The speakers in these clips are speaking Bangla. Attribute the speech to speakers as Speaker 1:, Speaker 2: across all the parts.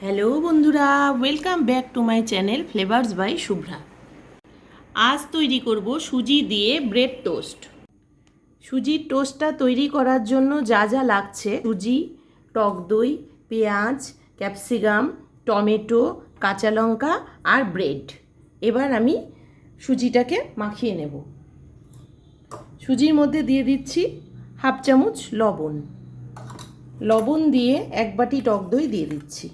Speaker 1: হ্যালো বন্ধুরা, welcome back to my channel flavours by Shubhra. আজ তৈরি করব সুজি দিয়ে ব্রেড টোস্ট। সুজির টোস্টটা তৈরি করার জন্য যা যা লাগছে: সুজি, টক দই, পেঁয়াজ, ক্যাপসিকাম, টমেটো, কাঁচা লঙ্কা আর ব্রেড। এবার আমি সুজিটাকে মাখিয়ে নেব। সুজির মধ্যে দিয়ে দিচ্ছি হাফ চামচ লবণ। লবণ দিয়ে এক বাটি টক দই দিয়ে দিচ্ছি।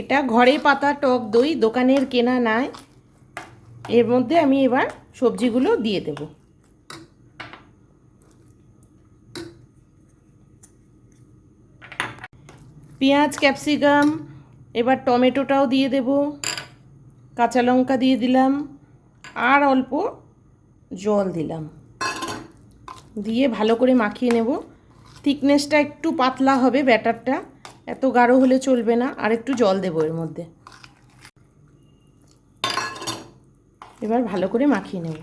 Speaker 1: এটা ঘরে পাতা টক দই, দোকানের কেনা নয়। এর মধ্যে আমি এবার সবজিগুলো দিয়ে দেব। পেঁয়াজ, ক্যাপসিকাম, এবার টমেটোটাও দিয়ে দেব, কাঁচা লঙ্কা দিয়ে দিলাম আর অল্প জল দিলাম। দিয়ে ভালো করে মাখিয়ে নেব। থিকনেসটা একটু পাতলা হবে ব্যাটারটা, এত গাঢ় হলে চলবে না। আর একটু জল দেবো এর মধ্যে। এবার ভালো করে মাখিয়ে নেব।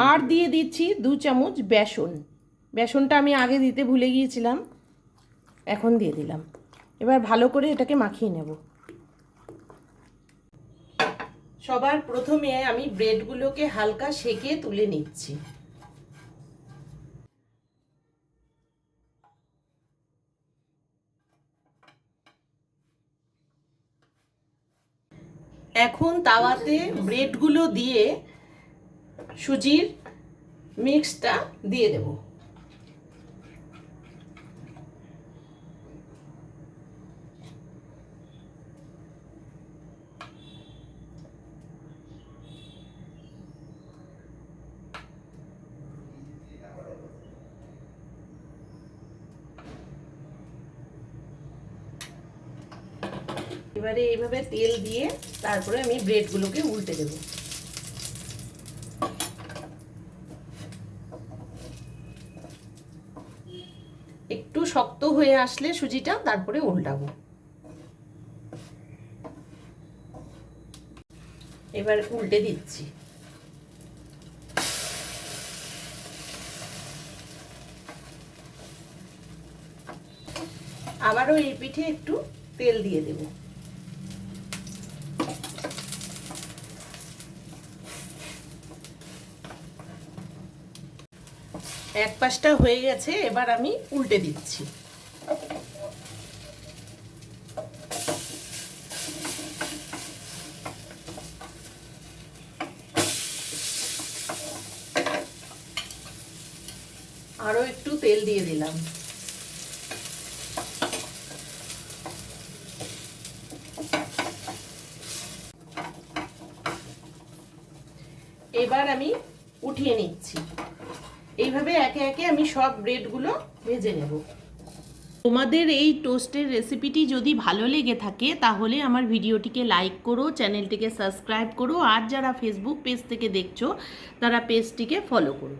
Speaker 1: আর দিয়ে দিচ্ছি 2 চামচ বেসন। বেসনটা আমি আগে দিতে ভুলে গিয়েছিলাম, এখন দিয়ে দিলাম। এবার ভালো করে এটাকে মাখিয়ে নেব। সবার প্রথমে আমি ব্রেডগুলোকে হালকা সেকে তুলে নিচ্ছি। এখন তাওয়াতে ব্রেডগুলো দিয়ে সুজির মিক্সটা দিয়ে দেব। এবারে এইভাবে তেল দিয়ে তারপরে আমি ব্রেডগুলোকে উল্টে দেব। একটু শক্ত হয়ে আসলে সুজিটা তারপরে উল্টাবো। এবার উল্টে দিচ্ছি। আবারও এই পিঠে একটু তেল দিয়ে দেব। এক পাশটা হয়ে গেছে, এবার আমি উল্টে দিচ্ছি। আরো একটু তেল দিয়ে দিলাম। এবার আমি উঠিয়ে নিচ্ছি। এইভাবে একে একে আমি সব ব্রেডগুলো ভেজে নেব। তোমাদের এই টোস্টের রেসিপিটি যদি ভালো লেগে থাকে তাহলে আমার ভিডিওটিকে লাইক করো, চ্যানেলটিকে সাবস্ক্রাইব করো, আর যারা ফেসবুক পেজ থেকে দেখছো তারা পেজটিকে ফলো করো।